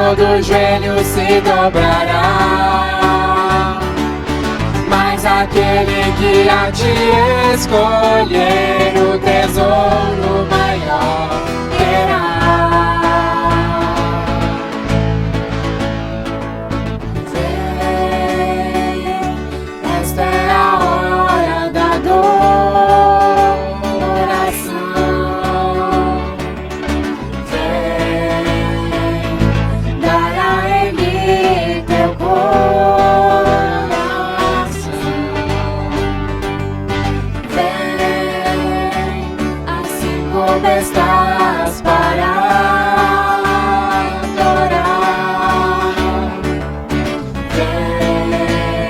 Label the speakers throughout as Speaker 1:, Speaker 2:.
Speaker 1: todo joelho se dobrará, mas aquele que a ti escolher o tesouro maior terá. Estás para adorar, vem,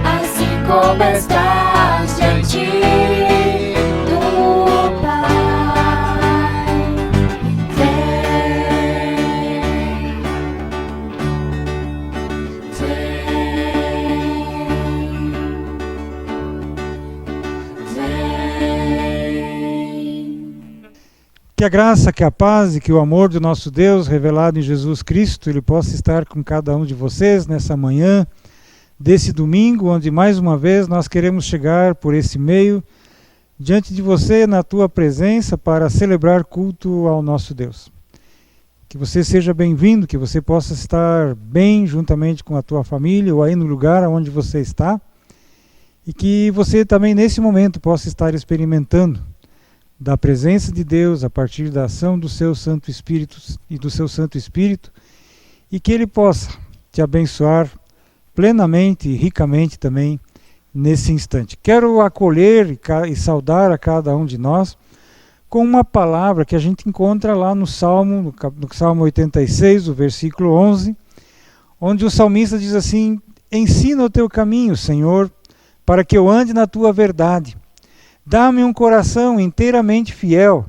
Speaker 1: assim como estás diante do Pai,
Speaker 2: Que a graça, que a paz e que o amor do nosso Deus, revelado em Jesus Cristo, Ele possa estar com cada um de vocês nessa manhã, desse domingo, onde mais uma vez nós queremos chegar por esse meio, diante de você, na tua presença, para celebrar culto ao nosso Deus. Que você seja bem-vindo, que você possa estar bem juntamente com a tua família, ou aí no lugar onde você está, e que você também nesse momento possa estar experimentando da presença de Deus a partir da ação do seu Santo Espírito e do seu Santo Espírito, e que Ele possa te abençoar plenamente e ricamente também nesse instante. Quero acolher e saudar a cada um de nós com uma palavra que a gente encontra lá no Salmo 86, o versículo 11, onde o salmista diz assim: ensina o teu caminho, Senhor, para que eu ande na tua verdade. Dá-me um coração inteiramente fiel,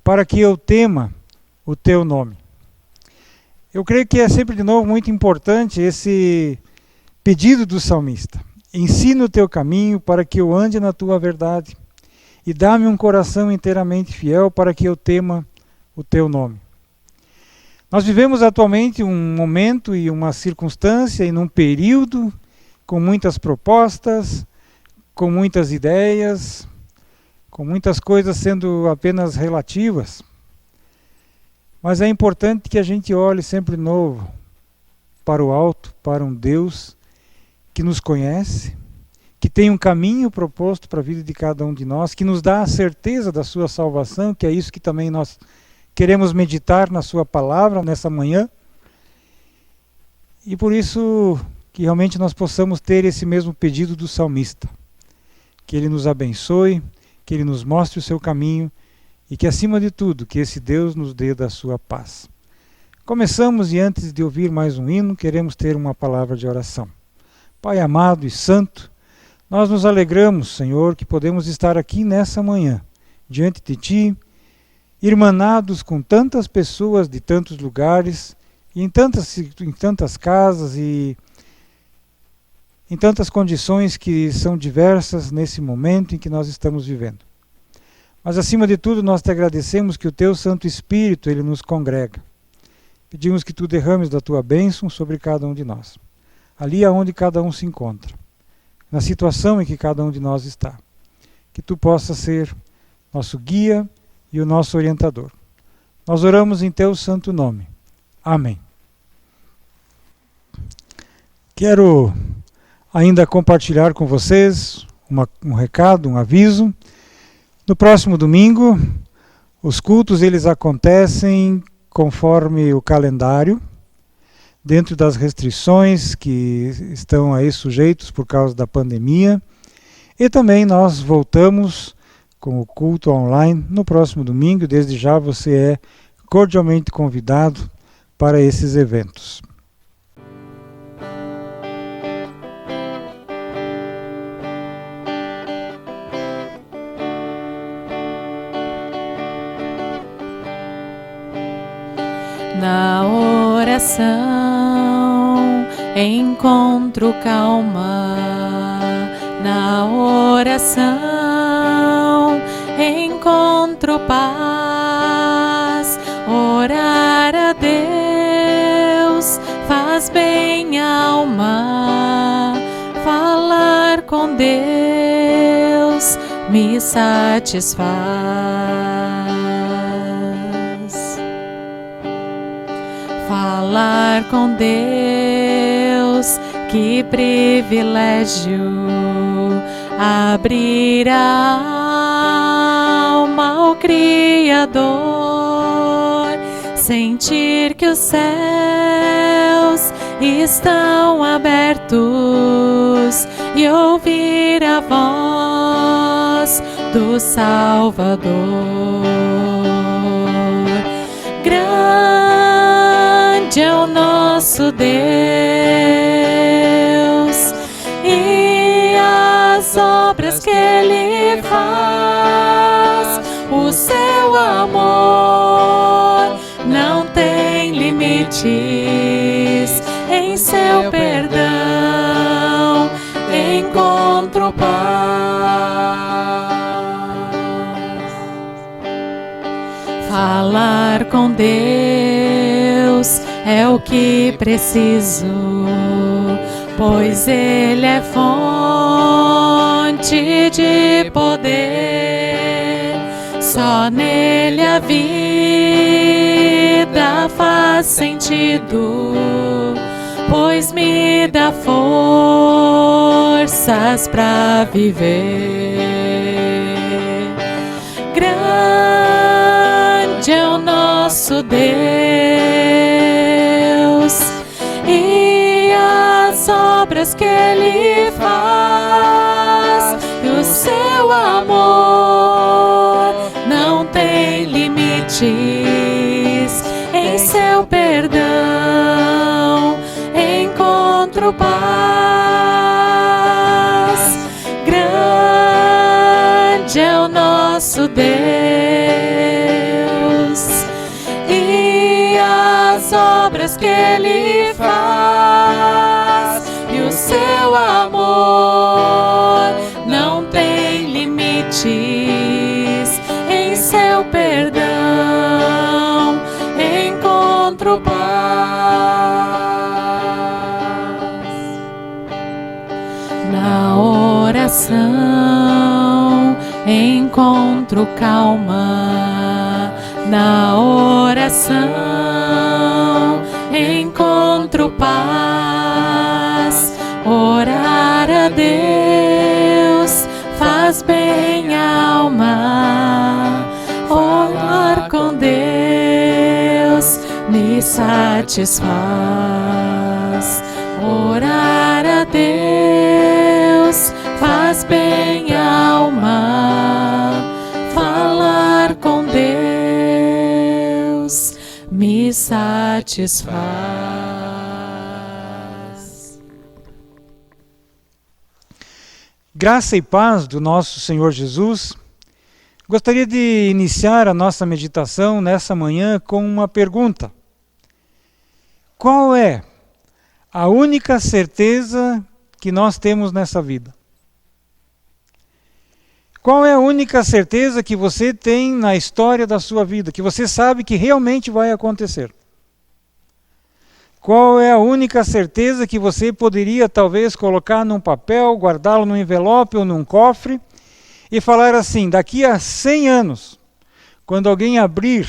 Speaker 2: para que eu tema o teu nome. Eu creio que é sempre de novo muito importante esse pedido do salmista. Ensina o teu caminho para que eu ande na tua verdade. E dá-me um coração inteiramente fiel, para que eu tema o teu nome. Nós vivemos atualmente um momento e uma circunstância e num período com muitas propostas, com muitas ideias, com muitas coisas sendo apenas relativas, mas é importante que a gente olhe sempre de novo para o alto, para um Deus que nos conhece, que tem um caminho proposto para a vida de cada um de nós, que nos dá a certeza da sua salvação, que é isso que também nós queremos meditar na sua palavra nessa manhã, e por isso que realmente nós possamos ter esse mesmo pedido do salmista, que Ele nos abençoe, que Ele nos mostre o seu caminho e que, acima de tudo, que esse Deus nos dê da sua paz. Começamos e antes de ouvir mais um hino, queremos ter uma palavra de oração. Pai amado e santo, nós nos alegramos, Senhor, que podemos estar aqui nessa manhã, diante de Ti, irmanados com tantas pessoas de tantos lugares, e em tantas casas e em tantas condições que são diversas nesse momento em que nós estamos vivendo. Mas acima de tudo nós te agradecemos que o Teu Santo Espírito, Ele nos congrega. Pedimos que Tu derrames da Tua bênção sobre cada um de nós, ali aonde cada um se encontra, na situação em que cada um de nós está. Que Tu possas ser nosso guia e o nosso orientador. Nós oramos em Teu santo nome. Amém. Quero ainda compartilhar com vocês um recado, um aviso. No próximo domingo, os cultos eles acontecem conforme o calendário, dentro das restrições que estão aí sujeitos por causa da pandemia. E também nós voltamos com o culto online no próximo domingo. Desde já você é cordialmente convidado para esses eventos.
Speaker 3: Na oração encontro calma, na oração encontro paz. Orar a Deus Falar com Deus me satisfaz. Falar com Deus, que privilégio, abrir a alma ao Criador, sentir que os céus estão abertos e ouvir a voz do Salvador. Grande é o nosso Deus e as obras que Ele faz. O seu amor não tem limites, em seu perdão encontro paz. Falar com Deus é o que preciso, pois Ele é fonte de poder. Só nele a vida faz sentido, pois me dá forças pra viver. Grande é o nosso Deus e as obras que Ele faz, e o seu amor não tem limites, em seu perdão encontro paz. Grande é o nosso Deus e as obras que Ele faz, e o seu amor não tem limites, em seu perdão encontro paz. Na oração encontro calma, na oração encontro paz. Orar a Deus faz bem à alma, falar com Deus me satisfaz. Orar a Deus faz bem à alma, falar com Deus me satisfaz.
Speaker 2: Graça e paz do nosso Senhor Jesus. Gostaria de iniciar a nossa meditação nessa manhã com uma pergunta. Qual é a única certeza que nós temos nessa vida? Qual é a única certeza que você tem na história da sua vida, que você sabe que realmente vai acontecer? Qual é a única certeza que você poderia talvez colocar num papel, guardá-lo num envelope ou num cofre e falar assim, daqui a 100 anos, quando alguém abrir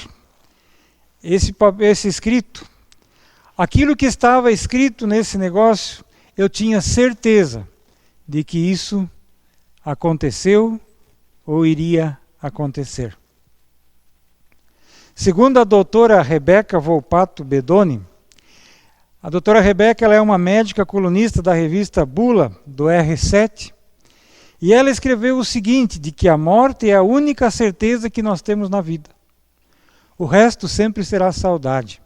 Speaker 2: esse escrito, aquilo que estava escrito nesse negócio, eu tinha certeza de que isso aconteceu ou iria acontecer. Segundo a doutora Rebeca Volpato Bedoni, a doutora Rebeca ela é uma médica colunista da revista Bula, do R7, e ela escreveu o seguinte, de que a morte é a única certeza que nós temos na vida. O resto sempre será saudade.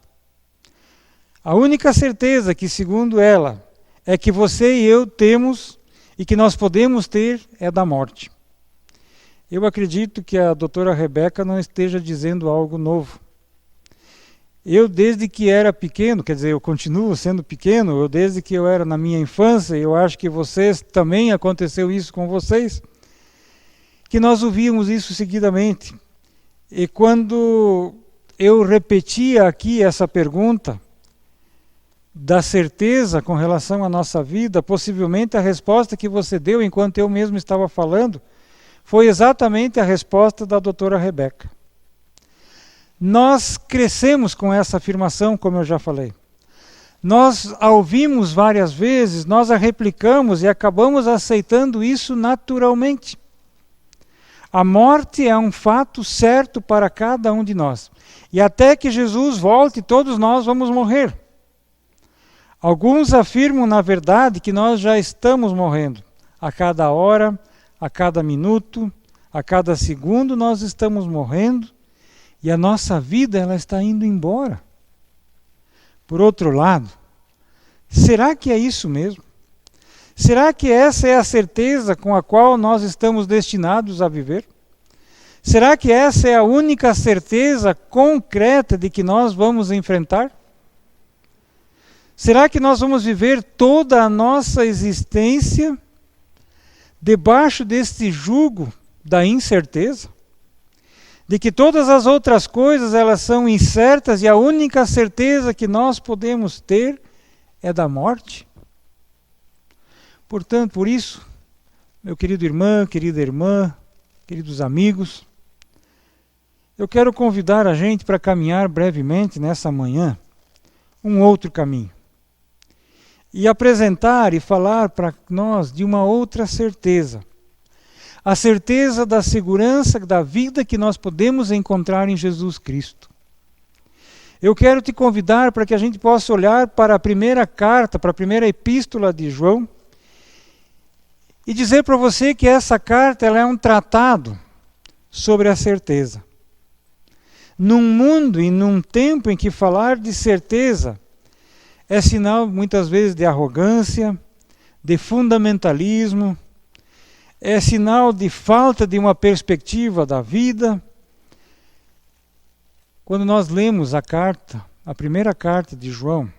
Speaker 2: A única certeza que, segundo ela, é que você e eu temos e que nós podemos ter é da morte. Eu acredito que a doutora Rebeca não esteja dizendo algo novo. Eu, desde que era pequeno, quer dizer, eu continuo sendo pequeno, desde que eu era na minha infância, eu acho que vocês também aconteceu isso com vocês, que nós ouvíamos isso seguidamente. E quando eu repetia aqui essa pergunta, da certeza com relação à nossa vida, possivelmente a resposta que você deu enquanto eu mesmo estava falando, foi exatamente a resposta da doutora Rebeca. Nós crescemos com essa afirmação, como eu já falei. Nós a ouvimos várias vezes, nós a replicamos e acabamos aceitando isso naturalmente. A morte é um fato certo para cada um de nós. E até que Jesus volte, todos nós vamos morrer. Alguns afirmam, na verdade, que nós já estamos morrendo. A cada hora, a cada minuto, a cada segundo nós estamos morrendo e a nossa vida ela está indo embora. Por outro lado, será que é isso mesmo? Será que essa é a certeza com a qual nós estamos destinados a viver? Será que essa é a única certeza concreta de que nós vamos enfrentar? Será que nós vamos viver toda a nossa existência debaixo deste jugo da incerteza? De que todas as outras coisas elas são incertas e a única certeza que nós podemos ter é da morte? Portanto, por isso, meu querido irmão, querida irmã, queridos amigos, eu quero convidar a gente para caminhar brevemente nessa manhã um outro caminho. E apresentar e falar para nós de uma outra certeza. A certeza da segurança da vida que nós podemos encontrar em Jesus Cristo. Eu quero te convidar para que a gente possa olhar para a primeira carta, para a primeira epístola de João, e dizer para você que essa carta ela é um tratado sobre a certeza. Num mundo e num tempo em que falar de certeza é sinal muitas vezes de arrogância, de fundamentalismo, é sinal de falta de uma perspectiva da vida. Quando nós lemos a carta, a primeira carta de João,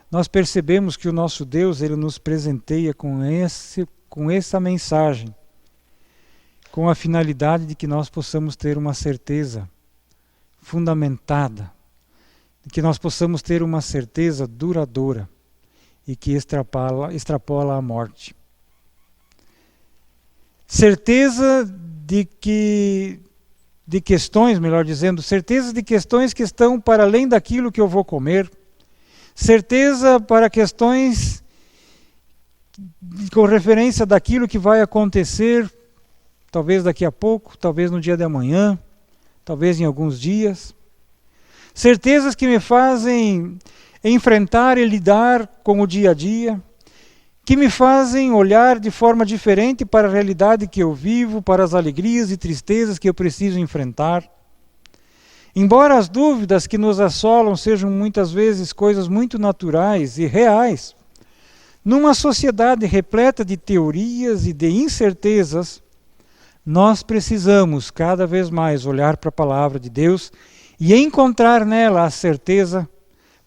Speaker 2: nós percebemos que o nosso Deus ele nos presenteia com essa mensagem, com a finalidade de que nós possamos ter uma certeza fundamentada, de que nós possamos ter uma certeza duradoura e que extrapola a morte. Certeza de questões, melhor dizendo, certeza de questões que estão para além daquilo que eu vou comer, certeza para questões com referência daquilo que vai acontecer, talvez daqui a pouco, talvez no dia de amanhã, talvez em alguns dias. Certezas que me fazem enfrentar e lidar com o dia a dia, que me fazem olhar de forma diferente para a realidade que eu vivo, para as alegrias e tristezas que eu preciso enfrentar. Embora as dúvidas que nos assolam sejam muitas vezes coisas muito naturais e reais, numa sociedade repleta de teorias e de incertezas, nós precisamos cada vez mais olhar para a palavra de Deus e encontrar nela a certeza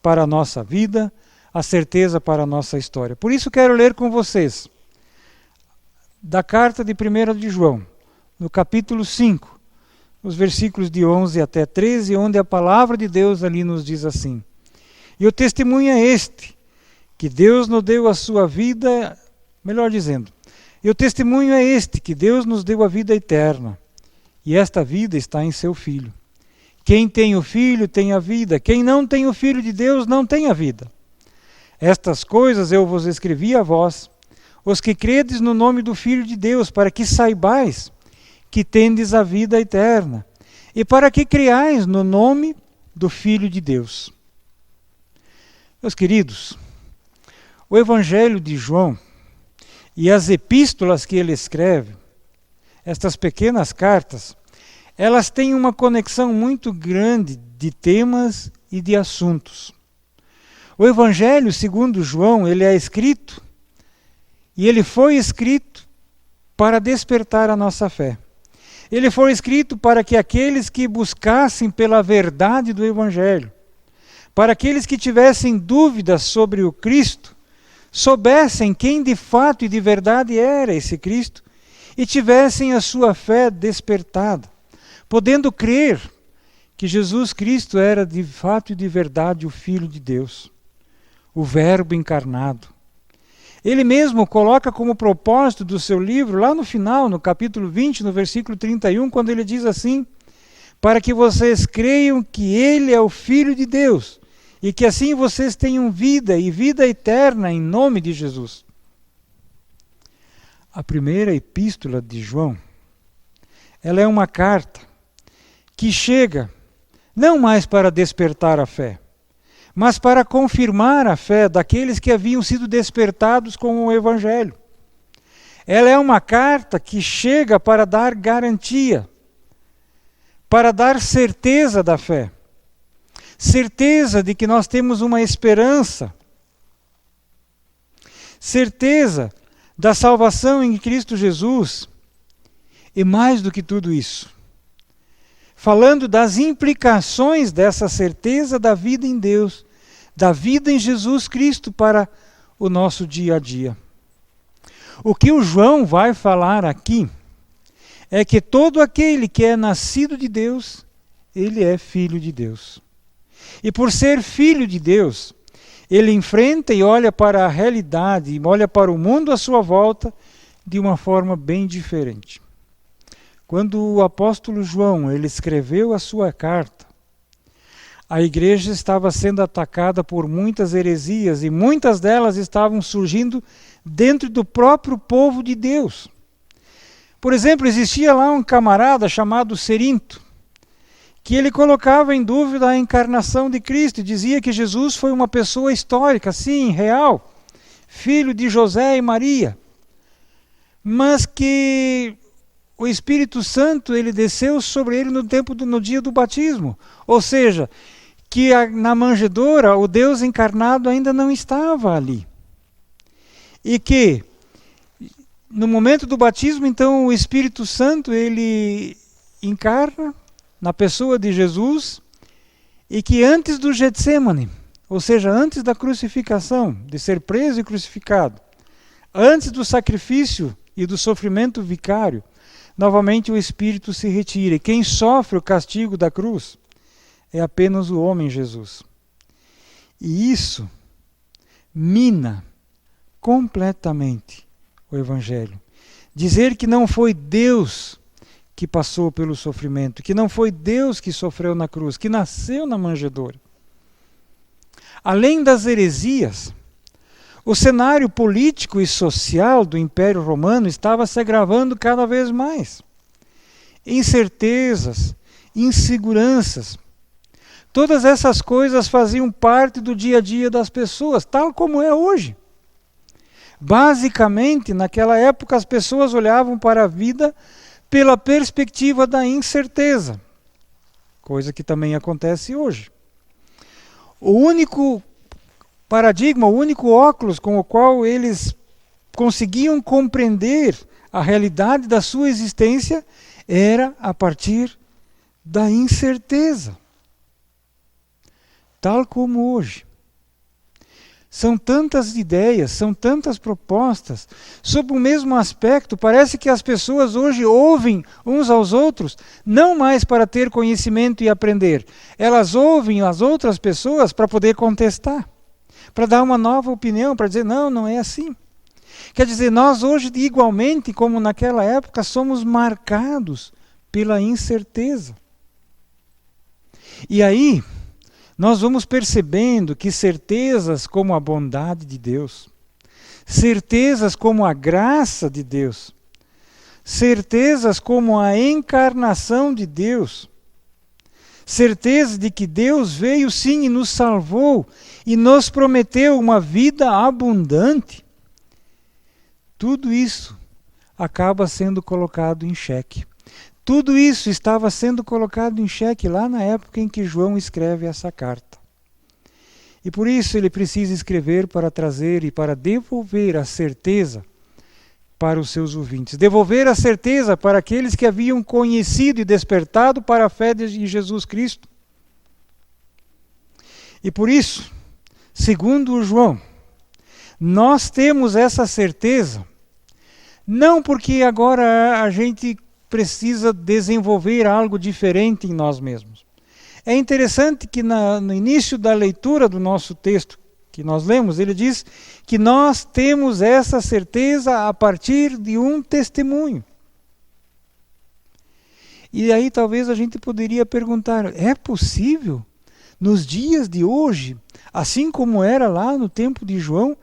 Speaker 2: para a nossa vida, a certeza para a nossa história. Por isso quero ler com vocês da carta de 1 de João, no capítulo 5, os versículos de 11 até 13, onde a palavra de Deus ali nos diz assim: E o testemunho é este, que Deus nos deu a sua vida, melhor dizendo, e o testemunho é este, que Deus nos deu a vida eterna, e esta vida está em seu Filho. Quem tem o Filho tem a vida, quem não tem o Filho de Deus não tem a vida. Estas coisas eu vos escrevi a vós, os que credes no nome do Filho de Deus, para que saibais que tendes a vida eterna, e para que creais no nome do Filho de Deus. Meus queridos, o Evangelho de João e as epístolas que ele escreve, estas pequenas cartas, elas têm uma conexão muito grande de temas e de assuntos. O Evangelho, segundo João, ele é escrito, e ele foi escrito para despertar a nossa fé. Ele foi escrito para que aqueles que buscassem pela verdade do Evangelho, para aqueles que tivessem dúvidas sobre o Cristo, soubessem quem de fato e de verdade era esse Cristo, e tivessem a sua fé despertada, podendo crer que Jesus Cristo era de fato e de verdade o Filho de Deus, o Verbo encarnado. Ele mesmo coloca como propósito do seu livro, lá no final, no capítulo 20, no versículo 31, quando ele diz assim: para que vocês creiam que Ele é o Filho de Deus, e que assim vocês tenham vida e vida eterna em nome de Jesus. A primeira epístola de João, ela é uma carta que chega não mais para despertar a fé, mas para confirmar a fé daqueles que haviam sido despertados com o Evangelho. Ela é uma carta que chega para dar garantia, para dar certeza da fé, certeza de que nós temos uma esperança, certeza da salvação em Cristo Jesus, e mais do que tudo isso, falando das implicações dessa certeza da vida em Deus, da vida em Jesus Cristo para o nosso dia a dia. O que o João vai falar aqui é que todo aquele que é nascido de Deus, ele é filho de Deus. E por ser filho de Deus, ele enfrenta e olha para a realidade, olha para o mundo à sua volta de uma forma bem diferente. Quando o apóstolo João ele escreveu a sua carta, a igreja estava sendo atacada por muitas heresias e muitas delas estavam surgindo dentro do próprio povo de Deus. Por exemplo, existia lá um camarada chamado Cerinto, que ele colocava em dúvida a encarnação de Cristo e dizia que Jesus foi uma pessoa histórica, sim, real, filho de José e Maria, mas que o Espírito Santo ele desceu sobre ele no dia do batismo, ou seja, que na manjedoura o Deus encarnado ainda não estava ali. E que no momento do batismo, então, o Espírito Santo ele encarna na pessoa de Jesus, e que antes do Getsêmani, ou seja, antes da crucificação, de ser preso e crucificado, antes do sacrifício e do sofrimento vicário, novamente o Espírito se retira. E quem sofre o castigo da cruz é apenas o homem Jesus. E isso mina completamente o Evangelho. Dizer que não foi Deus que passou pelo sofrimento, que não foi Deus que sofreu na cruz, que nasceu na manjedoura. Além das heresias, o cenário político e social do Império Romano estava se agravando cada vez mais. Incertezas, inseguranças, todas essas coisas faziam parte do dia a dia das pessoas, tal como é hoje. Basicamente, naquela época, as pessoas olhavam para a vida pela perspectiva da incerteza, coisa que também acontece hoje. O único paradigma, o único óculos com o qual eles conseguiam compreender a realidade da sua existência era a partir da incerteza. Tal como hoje. São tantas ideias, são tantas propostas sobre o mesmo aspecto. Parece que as pessoas hoje ouvem uns aos outros, não mais para ter conhecimento e aprender. Elas ouvem as outras pessoas para poder contestar, para dar uma nova opinião, para dizer, não, não é assim. Quer dizer, nós hoje, igualmente como naquela época, somos marcados pela incerteza. E aí, nós vamos percebendo que certezas como a bondade de Deus, certezas como a graça de Deus, certezas como a encarnação de Deus, certeza de que Deus veio sim e nos salvou e nos prometeu uma vida abundante, tudo isso acaba sendo colocado em xeque. Tudo isso estava sendo colocado em xeque lá na época em que João escreve essa carta. E por isso ele precisa escrever para trazer e para devolver a certeza para os seus ouvintes. Devolver a certeza para aqueles que haviam conhecido e despertado para a fé de Jesus Cristo. E por isso, segundo João, nós temos essa certeza, não porque agora a gente precisa desenvolver algo diferente em nós mesmos. É interessante que no início da leitura do nosso texto, que nós lemos, ele diz que nós temos essa certeza a partir de um testemunho. E aí talvez a gente poderia perguntar, é possível, nos dias de hoje, assim como era lá no tempo de João,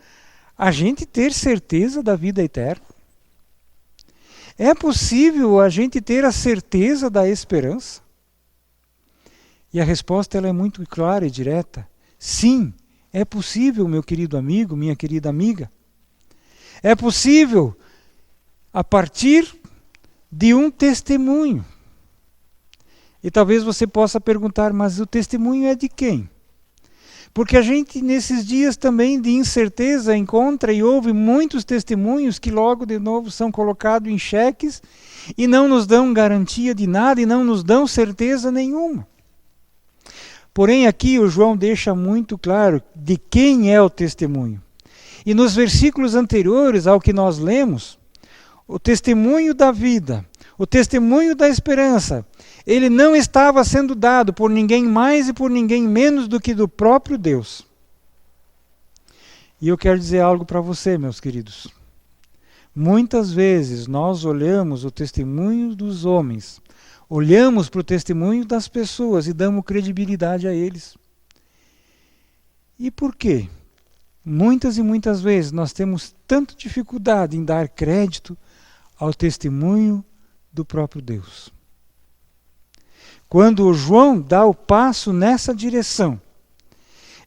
Speaker 2: a gente ter certeza da vida eterna? É possível a gente ter a certeza da esperança? E a resposta ela é muito clara e direta. Sim, é possível, meu querido amigo, minha querida amiga. É possível a partir de um testemunho. E talvez você possa perguntar, mas o testemunho é de quem? Porque a gente nesses dias também de incerteza encontra e ouve muitos testemunhos que logo de novo são colocados em xeques e não nos dão garantia de nada e não nos dão certeza nenhuma. Porém aqui o João deixa muito claro de quem é o testemunho. E nos versículos anteriores ao que nós lemos, o testemunho da vida, o testemunho da esperança, ele não estava sendo dado por ninguém mais e por ninguém menos do que do próprio Deus. E eu quero dizer algo para você, meus queridos. Muitas vezes nós olhamos o testemunho dos homens, olhamos para o testemunho das pessoas e damos credibilidade a eles. E por quê? Muitas e muitas vezes nós temos tanta dificuldade em dar crédito ao testemunho do próprio Deus. Quando o João dá o passo nessa direção,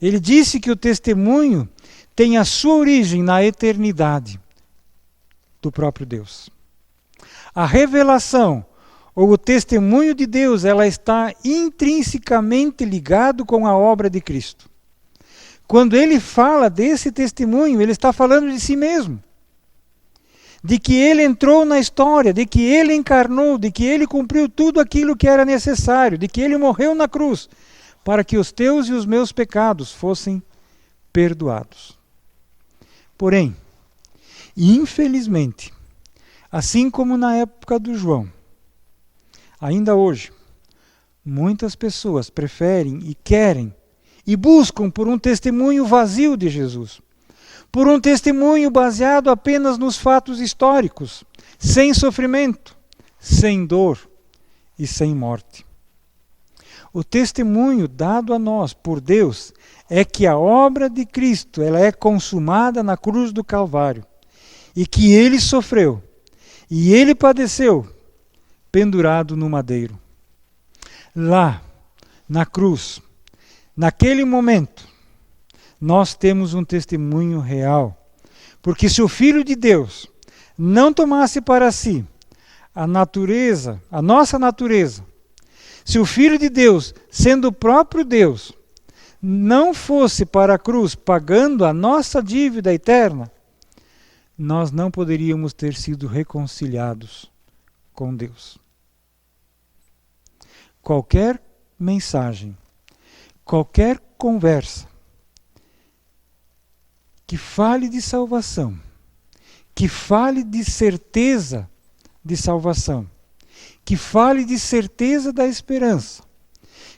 Speaker 2: ele disse que o testemunho tem a sua origem na eternidade do próprio Deus. A revelação ou o testemunho de Deus, ela está intrinsecamente ligado com a obra de Cristo. Quando ele fala desse testemunho, ele está falando de si mesmo. De que ele entrou na história, de que ele encarnou, de que ele cumpriu tudo aquilo que era necessário, de que ele morreu na cruz, para que os teus e os meus pecados fossem perdoados. Porém, infelizmente, assim como na época do João, ainda hoje, muitas pessoas preferem e querem e buscam por um testemunho vazio de Jesus. Por um testemunho baseado apenas nos fatos históricos, sem sofrimento, sem dor e sem morte. O testemunho dado a nós por Deus é que a obra de Cristo ela é consumada na cruz do Calvário e que ele sofreu e ele padeceu pendurado no madeiro. Lá, na cruz, naquele momento, nós temos um testemunho real. Porque se o Filho de Deus não tomasse para si a natureza, a nossa natureza, se o Filho de Deus, sendo o próprio Deus, não fosse para a cruz pagando a nossa dívida eterna, nós não poderíamos ter sido reconciliados com Deus. Qualquer mensagem, qualquer conversa que fale de salvação, que fale de certeza de salvação, que fale de certeza da esperança,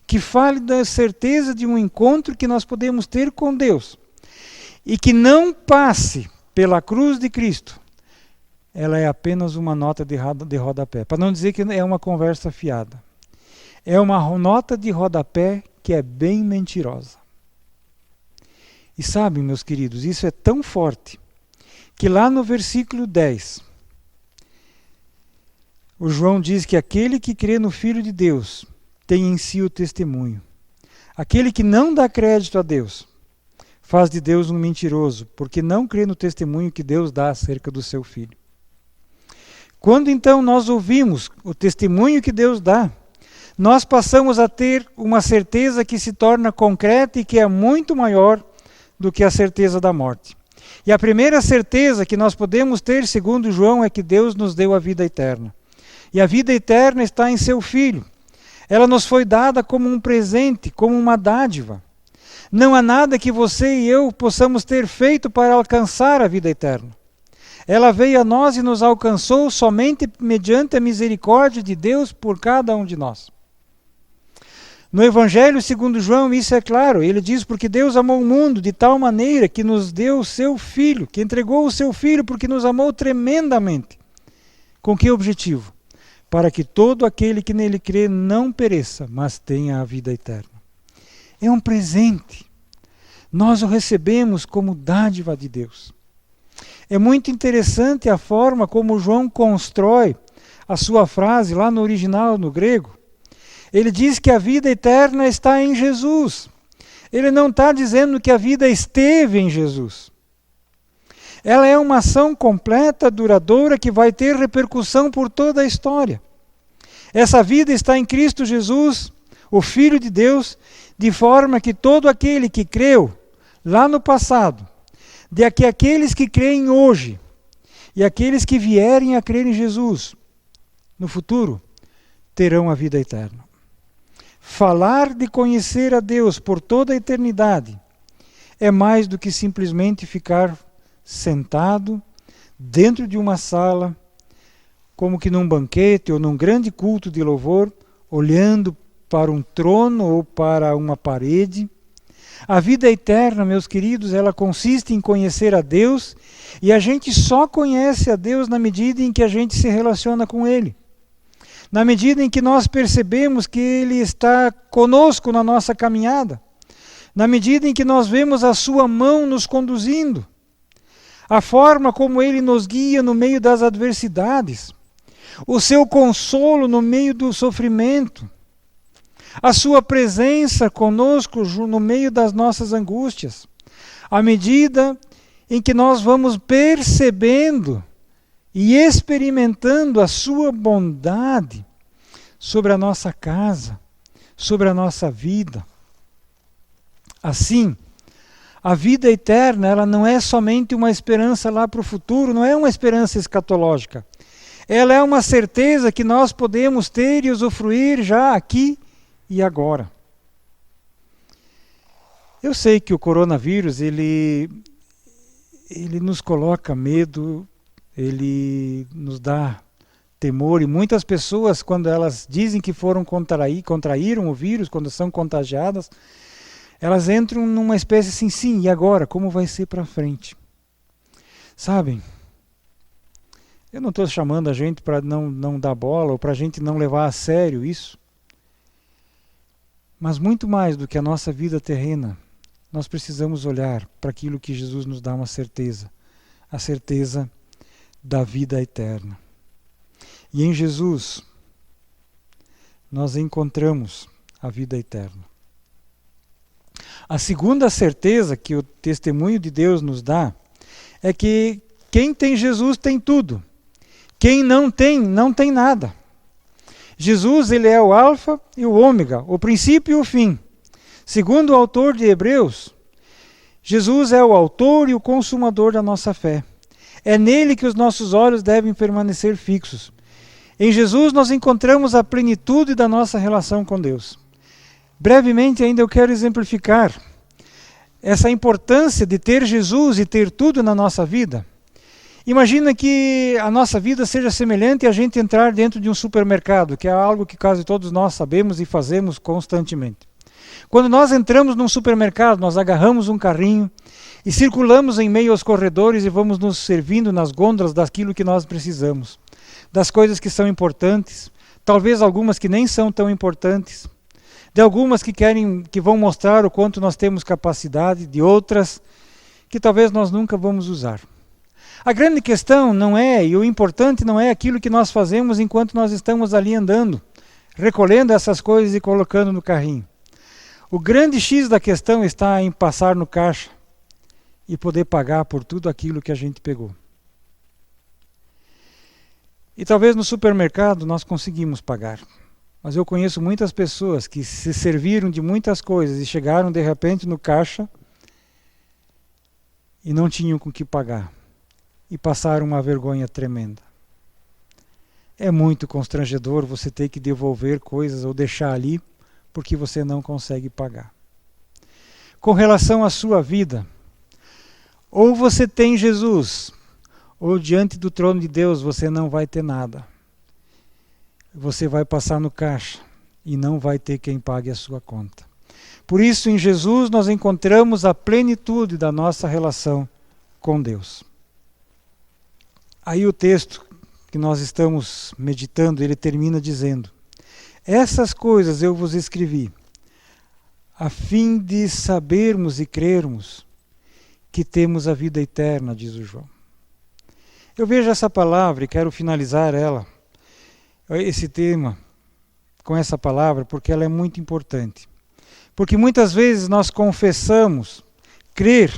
Speaker 2: que fale da certeza de um encontro que nós podemos ter com Deus, e que não passe pela cruz de Cristo, ela é apenas uma nota de rodapé. Para não dizer que é uma conversa fiada. É uma nota de rodapé que é bem mentirosa. E sabem, meus queridos, isso é tão forte, que lá no versículo 10, o João diz que aquele que crê no Filho de Deus tem em si o testemunho. Aquele que não dá crédito a Deus, faz de Deus um mentiroso, porque não crê no testemunho que Deus dá acerca do seu Filho. Quando então nós ouvimos o testemunho que Deus dá, nós passamos a ter uma certeza que se torna concreta e que é muito maior do que a certeza da morte. E a primeira certeza que nós podemos ter, segundo João, é que Deus nos deu a vida eterna. E a vida eterna está em seu Filho. Ela nos foi dada como um presente, como uma dádiva. Não há nada que você e eu possamos ter feito para alcançar a vida eterna. Ela veio a nós e nos alcançou somente mediante a misericórdia de Deus por cada um de nós. No Evangelho segundo João isso é claro, ele diz, porque Deus amou o mundo de tal maneira que nos deu o seu Filho, que entregou o seu Filho porque nos amou tremendamente. Com que objetivo? Para que todo aquele que nele crê não pereça, mas tenha a vida eterna. É um presente. Nós o recebemos como dádiva de Deus. É muito interessante a forma como João constrói a sua frase lá no original, no grego. Ele diz que a vida eterna está em Jesus. Ele não está dizendo que a vida esteve em Jesus. Ela é uma ação completa, duradoura, que vai ter repercussão por toda a história. Essa vida está em Cristo Jesus, o Filho de Deus, de forma que todo aquele que creu lá no passado, de que aqueles que creem hoje e aqueles que vierem a crer em Jesus no futuro, terão a vida eterna. Falar de conhecer a Deus por toda a eternidade é mais do que simplesmente ficar sentado dentro de uma sala, como que num banquete ou num grande culto de louvor, olhando para um trono ou para uma parede. A vida eterna, meus queridos, ela consiste em conhecer a Deus, e a gente só conhece a Deus na medida em que a gente se relaciona com Ele. Na medida em que nós percebemos que Ele está conosco na nossa caminhada. Na medida em que nós vemos a sua mão nos conduzindo. A forma como Ele nos guia no meio das adversidades. O seu consolo no meio do sofrimento. A sua presença conosco no meio das nossas angústias. À medida em que nós vamos percebendo e experimentando a sua bondade sobre a nossa casa, sobre a nossa vida. Assim, a vida eterna, ela não é somente uma esperança lá para o futuro, não é uma esperança escatológica. Ela é uma certeza que nós podemos ter e usufruir já aqui e agora. Eu sei que o coronavírus, ele nos coloca medo, ele nos dá temor, e muitas pessoas, quando elas dizem que contraíram o vírus, quando são contagiadas, elas entram numa espécie assim, sim, e agora? Como vai ser para frente? Sabem, eu não estou chamando a gente para não dar bola, ou para a gente não levar a sério isso, mas muito mais do que a nossa vida terrena, nós precisamos olhar para aquilo que Jesus nos dá uma certeza, a certeza da vida eterna. E em Jesus, nós encontramos a vida eterna. A segunda certeza que o testemunho de Deus nos dá é que quem tem Jesus tem tudo. Quem não tem, não tem nada. Jesus, ele é o alfa e o ômega, o princípio e o fim. Segundo o autor de Hebreus, Jesus é o autor e o consumador da nossa fé. É nele que os nossos olhos devem permanecer fixos. Em Jesus nós encontramos a plenitude da nossa relação com Deus. Brevemente ainda eu quero exemplificar essa importância de ter Jesus e ter tudo na nossa vida. Imagina que a nossa vida seja semelhante a gente entrar dentro de um supermercado, que é algo que quase todos nós sabemos e fazemos constantemente. Quando nós entramos num supermercado, nós agarramos um carrinho e circulamos em meio aos corredores e vamos nos servindo nas gôndolas daquilo que nós precisamos. Das coisas que são importantes, talvez algumas que nem são tão importantes, de algumas que vão mostrar o quanto nós temos capacidade, de outras que talvez nós nunca vamos usar. A grande questão não é, e o importante não é aquilo que nós fazemos enquanto nós estamos ali andando, recolhendo essas coisas e colocando no carrinho. O grande X da questão está em passar no caixa e poder pagar por tudo aquilo que a gente pegou. E talvez no supermercado nós conseguimos pagar. Mas eu conheço muitas pessoas que se serviram de muitas coisas e chegaram de repente no caixa e não tinham com que pagar. E passaram uma vergonha tremenda. É muito constrangedor você ter que devolver coisas ou deixar ali porque você não consegue pagar. Com relação à sua vida, ou você tem Jesus, ou diante do trono de Deus você não vai ter nada. Você vai passar no caixa e não vai ter quem pague a sua conta. Por isso, em Jesus, nós encontramos a plenitude da nossa relação com Deus. Aí o texto que nós estamos meditando, ele termina dizendo: essas coisas eu vos escrevi, a fim de sabermos e crermos que temos a vida eterna, diz o João. Eu vejo essa palavra e quero finalizar esse tema, com essa palavra, porque ela é muito importante. Porque muitas vezes nós confessamos crer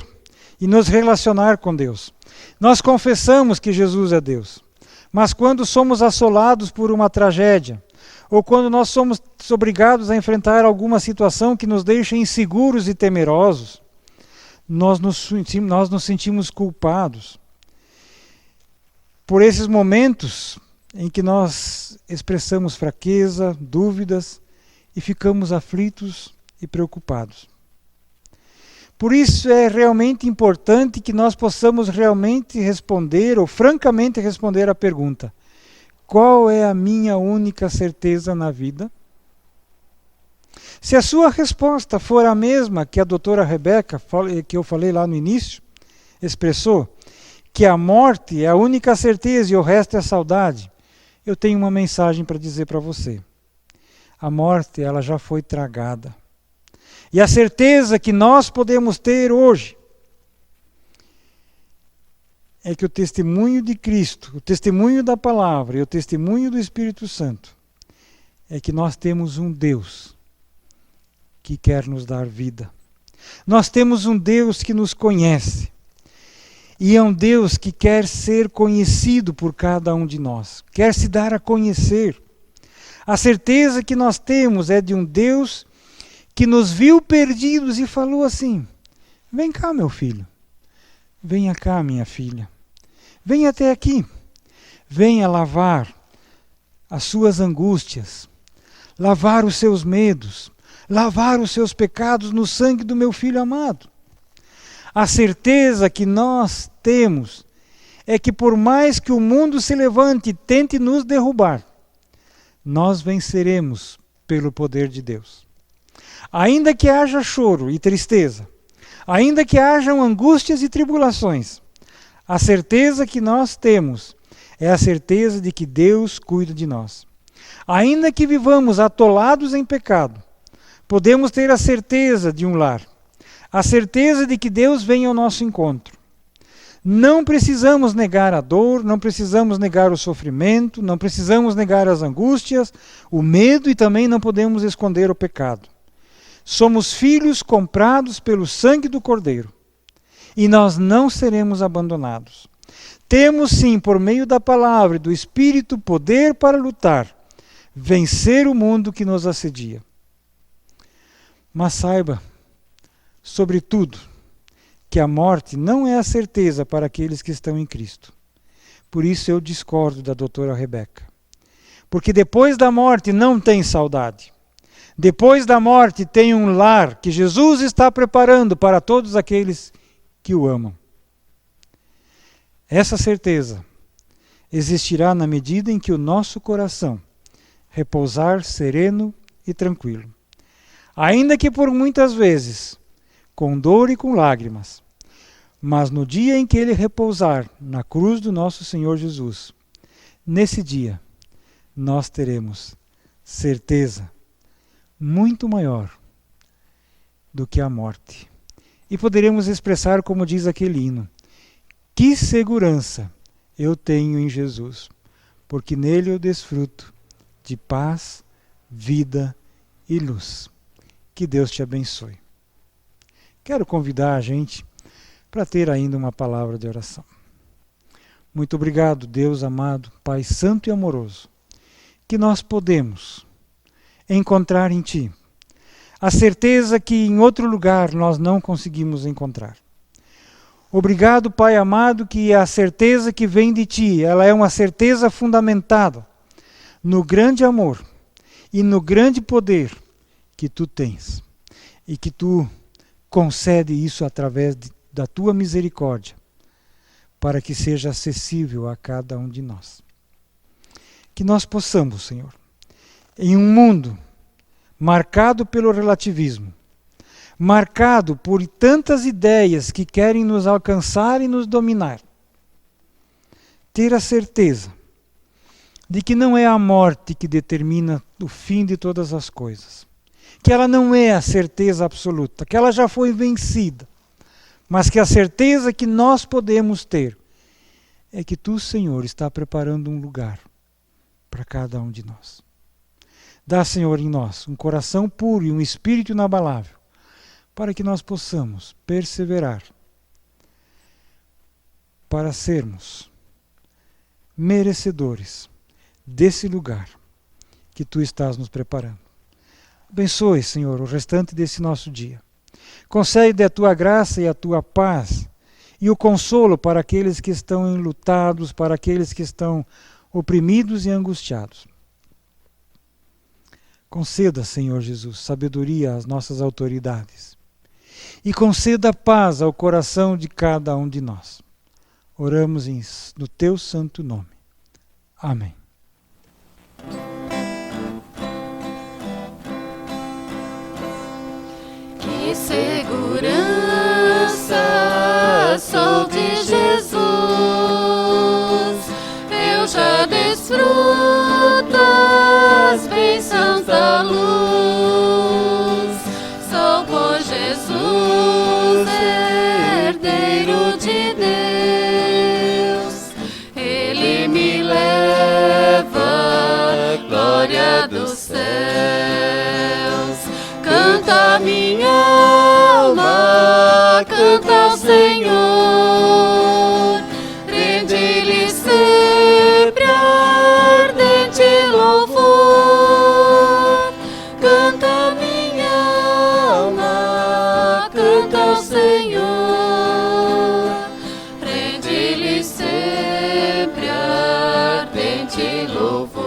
Speaker 2: e nos relacionar com Deus. Nós confessamos que Jesus é Deus. Mas quando somos assolados por uma tragédia, ou quando nós somos obrigados a enfrentar alguma situação que nos deixa inseguros e temerosos, nós nos sentimos culpados por esses momentos em que nós expressamos fraqueza, dúvidas e ficamos aflitos e preocupados. Por isso é realmente importante que nós possamos realmente responder, ou francamente responder à pergunta: qual é a minha única certeza na vida? Se a sua resposta for a mesma que a doutora Rebeca, que eu falei lá no início, expressou, que a morte é a única certeza e o resto é saudade, eu tenho uma mensagem para dizer para você. A morte, ela já foi tragada. E a certeza que nós podemos ter hoje é que o testemunho de Cristo, o testemunho da palavra e o testemunho do Espírito Santo é que nós temos um Deus que quer nos dar vida. Nós temos um Deus que nos conhece. E é um Deus que quer ser conhecido por cada um de nós, quer se dar a conhecer. A certeza que nós temos é de um Deus que nos viu perdidos e falou assim: vem cá, meu filho, venha cá, minha filha, venha até aqui, venha lavar as suas angústias, lavar os seus medos, lavar os seus pecados no sangue do meu filho amado. A certeza que nós temos é que por mais que o mundo se levante e tente nos derrubar, nós venceremos pelo poder de Deus. Ainda que haja choro e tristeza, ainda que hajam angústias e tribulações, a certeza que nós temos é a certeza de que Deus cuida de nós. Ainda que vivamos atolados em pecado, podemos ter a certeza de um lar. A certeza de que Deus vem ao nosso encontro. Não precisamos negar a dor, não precisamos negar o sofrimento, não precisamos negar as angústias, o medo e também não podemos esconder o pecado. Somos filhos comprados pelo sangue do Cordeiro e nós não seremos abandonados. Temos sim, por meio da palavra e do Espírito, poder para lutar, vencer o mundo que nos assedia. Mas saiba, sobretudo, que a morte não é a certeza para aqueles que estão em Cristo. Por isso eu discordo da doutora Rebeca. Porque depois da morte não tem saudade. Depois da morte tem um lar que Jesus está preparando para todos aqueles que o amam. Essa certeza existirá na medida em que o nosso coração repousar sereno e tranquilo. Ainda que por muitas vezes com dor e com lágrimas, mas no dia em que ele repousar na cruz do nosso Senhor Jesus, nesse dia nós teremos certeza muito maior do que a morte. E poderemos expressar como diz aquele hino: que segurança eu tenho em Jesus, porque nele eu desfruto de paz, vida e luz. Que Deus te abençoe. Quero convidar a gente para ter ainda uma palavra de oração. Muito obrigado, Deus amado, Pai santo e amoroso, que nós podemos encontrar em Ti a certeza que em outro lugar nós não conseguimos encontrar. Obrigado, Pai amado, que a certeza que vem de Ti, ela é uma certeza fundamentada no grande amor e no grande poder que Tu tens e que Tu concede isso através da Tua misericórdia, para que seja acessível a cada um de nós. Que nós possamos, Senhor, em um mundo marcado pelo relativismo, marcado por tantas ideias que querem nos alcançar e nos dominar, ter a certeza de que não é a morte que determina o fim de todas as coisas, que ela não é a certeza absoluta, que ela já foi vencida, mas que a certeza que nós podemos ter é que Tu, Senhor, está preparando um lugar para cada um de nós. Dá, Senhor, em nós um coração puro e um espírito inabalável, para que nós possamos perseverar, para sermos merecedores desse lugar que Tu estás nos preparando. Abençoe, Senhor, o restante desse nosso dia. Concede a Tua graça e a Tua paz e o consolo para aqueles que estão enlutados, para aqueles que estão oprimidos e angustiados. Conceda, Senhor Jesus, sabedoria às nossas autoridades e conceda paz ao coração de cada um de nós. Oramos no Teu santo nome. Amém.
Speaker 1: Que segurança sou de Jesus, eu já desfruto as bênçãos da luz. Sou por Jesus, herdeiro de Deus, Ele me leva à glória dos céus. Canta minha alma, canta ao Senhor, rende-lhe sempre ardente louvor. Canta minha alma, canta ao Senhor, rende-lhe sempre ardente louvor.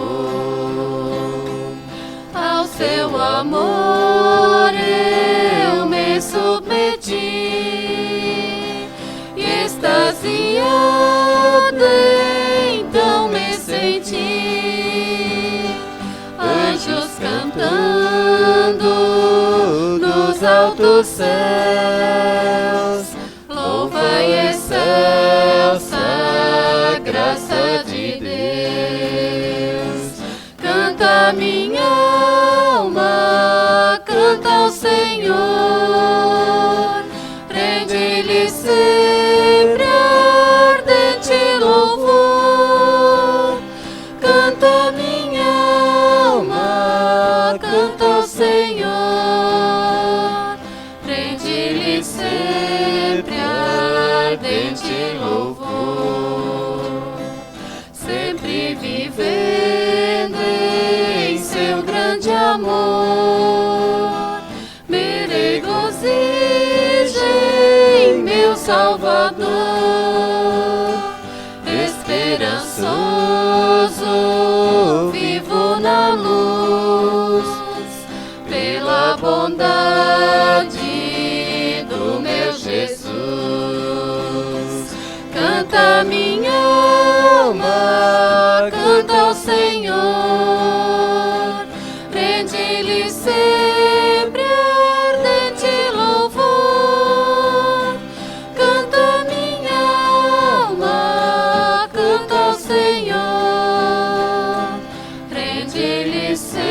Speaker 1: Ao seu amor eu me submeti e extasiado então me senti. Anjos cantando nos altos céus, louvai excelsa graça de Deus. Canta minha alma, canta ao Senhor, rende-lhe sempre ardente louvor. Canta minha alma, canta ao Senhor, rende-lhe sempre ardente louvor. Sempre vivendo em seu grande amor, me regozijo em meu Salvador. Esperançoso vivo na luz, pela bondade do meu Jesus. Canta minha alma, canta ao Senhor, rende-lhe sempre ardente louvor. Canta minha alma, canta ao Senhor, rende-lhe sempre